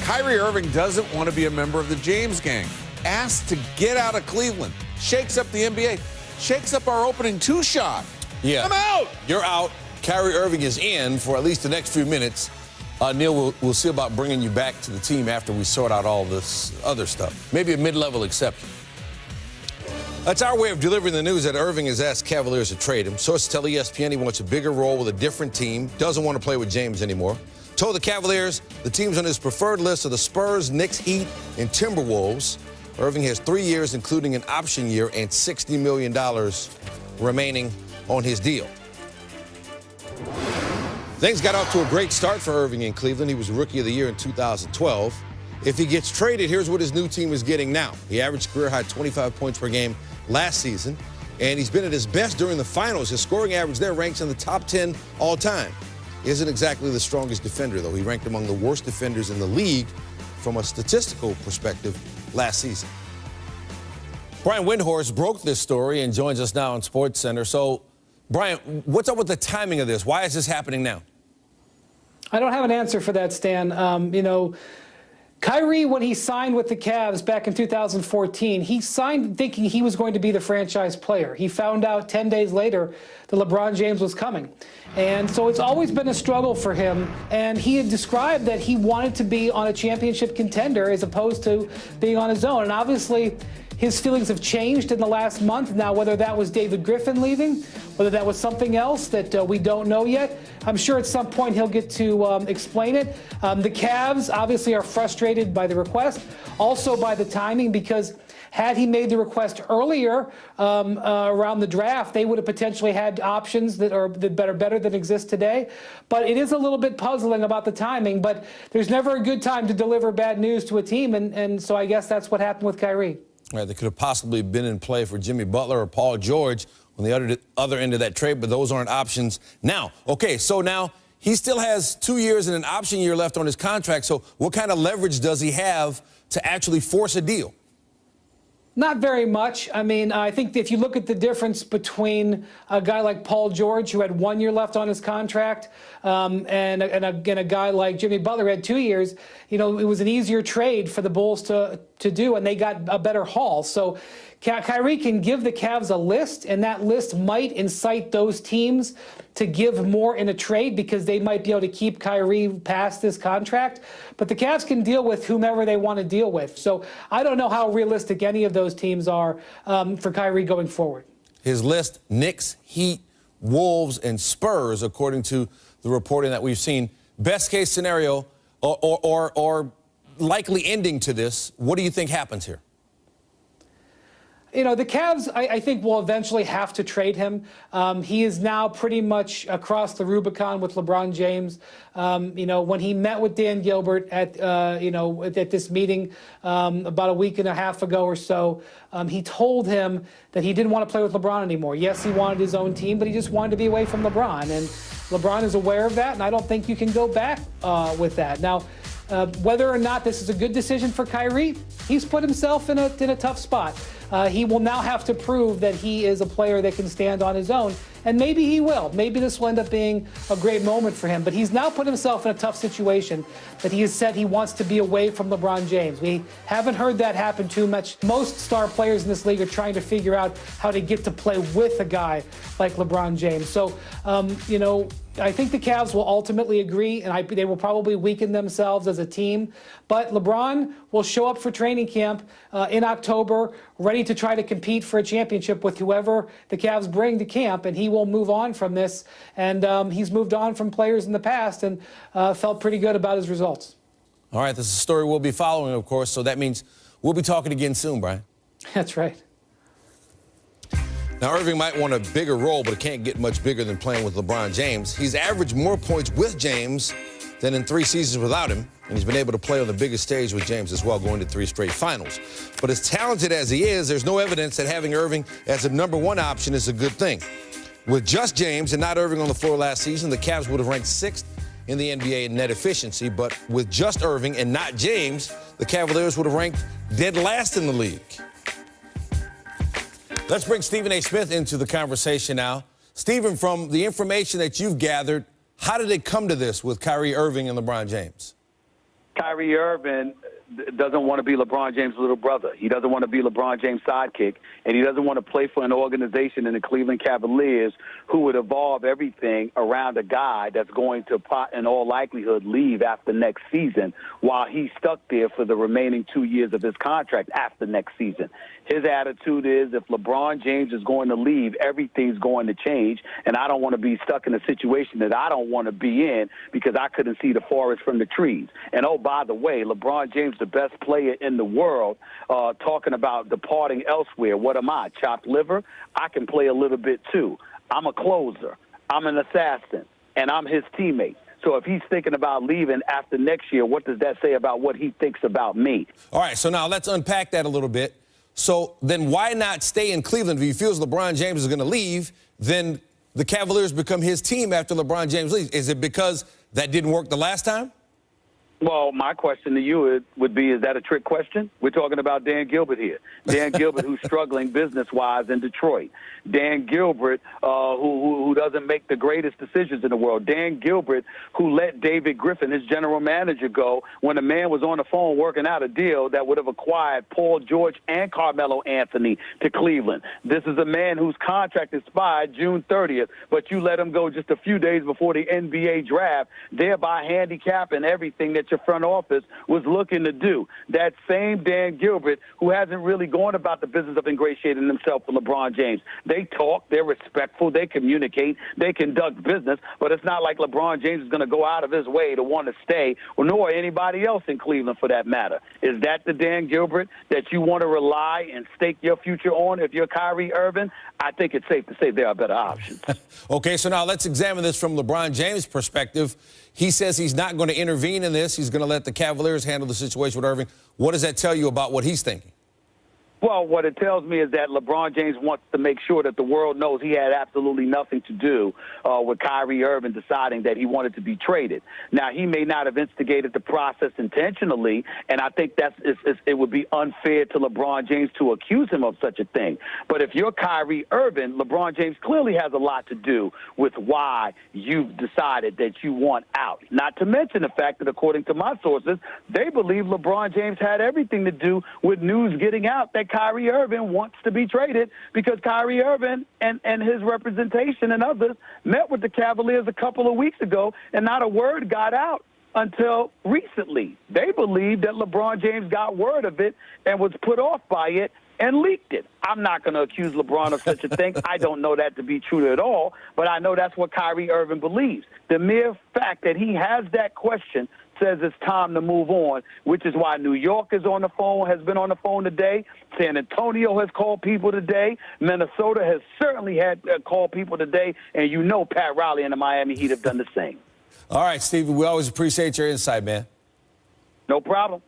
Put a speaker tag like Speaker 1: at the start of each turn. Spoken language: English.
Speaker 1: Kyrie Irving doesn't want to be a member of the James gang. Asked to get out of Cleveland. Shakes up the NBA. Shakes up our opening two-shot.
Speaker 2: Yeah.
Speaker 1: I'm out.
Speaker 2: You're out. Kyrie Irving is in for at least the next few minutes. Neil, we'll see about bringing you back to the team after we sort out all this other stuff. Maybe a mid-level exception. That's our way of delivering the news that Irving has asked Cavaliers to trade him. Sources tell ESPN he wants a bigger role with a different team, doesn't want to play with James anymore. Told the Cavaliers the teams on his preferred list are the Spurs, Knicks, Heat, and Timberwolves. Irving has 3 years, including an option year, and $60 million remaining on his deal. Things got off to a great start for Irving in Cleveland. He was Rookie of the Year in 2012. If he gets traded, here's what his new team is getting now. He averaged career-high 25 points per game last season, and he's been at his best during the finals. His scoring average there ranks in the top 10 all time. Isn't exactly the strongest defender, though. He ranked among the worst defenders in the league from a statistical perspective last season. Brian Windhorst broke this story and joins us now on SportsCenter. So, Brian, what's up with the timing of this? Why is this happening now?
Speaker 3: I don't have an answer for that, Stan. Kyrie, when he signed with the Cavs back in 2014, he signed thinking he was going to be the franchise player. He found out 10 days later that LeBron James was coming. And so it's always been a struggle for him. And he had described that he wanted to be on a championship contender as opposed to being on his own. And obviously, his feelings have changed in the last month. Now, whether that was David Griffin leaving, whether that was something else that we don't know yet, I'm sure at some point he'll get to explain it. The Cavs obviously are frustrated by the request, also by the timing, because had he made the request earlier around the draft, they would have potentially had options that are better than exist today. But it is a little bit puzzling about the timing, but there's never a good time to deliver bad news to a team, and so I guess that's what happened with Kyrie.
Speaker 2: Right, they could have possibly been in play for Jimmy Butler or Paul George on the other end of that trade, but those aren't options now. Okay, so now he still has 2 years and an option year left on his contract, so what kind of leverage does he have to actually force a deal?
Speaker 3: Not very much. I mean, I think if you look at the difference between a guy like Paul George, who had 1 year left on his contract, and a guy like Jimmy Butler, who had 2 years, it was an easier trade for the Bulls to do, and they got a better haul. So Kyrie can give the Cavs a list, and that list might incite those teams to give more in a trade because they might be able to keep Kyrie past this contract. But the Cavs can deal with whomever they want to deal with. So I don't know how realistic any of those teams are for Kyrie going forward.
Speaker 2: His list: Knicks, Heat, Wolves, and Spurs, according to the reporting that we've seen. Best case scenario or likely ending to this, what do you think happens here?
Speaker 3: The Cavs, I think, will eventually have to trade him. He is now pretty much across the Rubicon with LeBron James. When he met with Dan Gilbert at this meeting about a week and a half ago or so, he told him that he didn't want to play with LeBron anymore. Yes, he wanted his own team, but he just wanted to be away from LeBron. And LeBron is aware of that, and I don't think you can go back with that. Now, whether or not this is a good decision for Kyrie, he's put himself in a tough spot. He will now have to prove that he is a player that can stand on his own, and maybe he will. Maybe this will end up being a great moment for him, but he's now put himself in a tough situation that he has said he wants to be away from LeBron James. We haven't heard that happen too much. Most star players in this league are trying to figure out how to get to play with a guy like LeBron James. So, I think the Cavs will ultimately agree, and they will probably weaken themselves as a team. But LeBron will show up for training camp in October, ready to try to compete for a championship with whoever the Cavs bring to camp, and he will move on from this. And he's moved on from players in the past and felt pretty good about his results.
Speaker 2: All right, this is a story we'll be following, of course, so that means we'll be talking again soon, Brian.
Speaker 3: That's right.
Speaker 2: Now, Irving might want a bigger role, but it can't get much bigger than playing with LeBron James. He's averaged more points with James than in 3 seasons without him, and he's been able to play on the biggest stage with James as well, going to 3 straight finals. But as talented as he is, there's no evidence that having Irving as a #1 option is a good thing. With just James and not Irving on the floor last season, the Cavs would have ranked 6th in the NBA in net efficiency. But with just Irving and not James, the Cavaliers would have ranked dead last in the league. Let's bring Stephen A. Smith into the conversation now. Stephen, from the information that you've gathered, how did it come to this with Kyrie Irving and LeBron James?
Speaker 4: Kyrie Irving doesn't want to be LeBron James' little brother. He doesn't want to be LeBron James' sidekick, and he doesn't want to play for an organization in the Cleveland Cavaliers who would evolve everything around a guy that's going to, in all likelihood, leave after next season while he's stuck there for the remaining 2 years of his contract after next season. His attitude is if LeBron James is going to leave, everything's going to change, and I don't want to be stuck in a situation that I don't want to be in because I couldn't see the forest from the trees. And, oh, by the way, LeBron James, the best player in the world, talking about departing elsewhere. What am I, chopped liver? I can play a little bit, too. I'm a closer. I'm an assassin, and I'm his teammate. So if he's thinking about leaving after next year, what does that say about what he thinks about me?
Speaker 2: All right, so now let's unpack that a little bit. So then why not stay in Cleveland? If he feels LeBron James is going to leave, then the Cavaliers become his team after LeBron James leaves. Is it because that didn't work the last time?
Speaker 4: Well, my question to you would be, is that a trick question? We're talking about Dan Gilbert here. Dan Gilbert, who's struggling business-wise in Detroit. Dan Gilbert, who doesn't make the greatest decisions in the world. Dan Gilbert, who let David Griffin, his general manager, go when a man was on the phone working out a deal that would have acquired Paul George and Carmelo Anthony to Cleveland. This is a man whose contract expired June 30th, but you let him go just a few days before the NBA draft, thereby handicapping everything that your front office was looking to do. That same Dan Gilbert, who hasn't really gone about the business of ingratiating himself with LeBron James. They talk, they're respectful, they communicate, they conduct business, but it's not like LeBron James is going to go out of his way to want to stay, nor anybody else in Cleveland for that matter. Is that the Dan Gilbert that you want to rely and stake your future on if you're Kyrie Irving? I think it's safe to say there are better options.
Speaker 2: Okay, so now let's examine this from LeBron James' perspective. He says he's not going to intervene in this. He's going to let the Cavaliers handle the situation with Irving. What does that tell you about what he's thinking?
Speaker 4: Well, what it tells me is that LeBron James wants to make sure that the world knows he had absolutely nothing to do with Kyrie Irving deciding that he wanted to be traded. Now, he may not have instigated the process intentionally, and I think it would be unfair to LeBron James to accuse him of such a thing. But if you're Kyrie Irving, LeBron James clearly has a lot to do with why you've decided that you want out. Not to mention the fact that, according to my sources, they believe LeBron James had everything to do with news getting out that Kyrie Irving wants to be traded because Kyrie Irving and his representation and others met with the Cavaliers a couple of weeks ago, and not a word got out until recently. They believe that LeBron James got word of it and was put off by it and leaked it. I'm not going to accuse LeBron of such a thing. I don't know that to be true at all, but I know that's what Kyrie Irving believes. The mere fact that he has that question says it's time to move on, which is why New York is on the phone, has been on the phone today. San Antonio has called people today. Minnesota has certainly had called people today, and you know Pat Riley and the Miami Heat have done the same.
Speaker 2: All right, Stevie, we always appreciate your insight, man.
Speaker 4: No problem.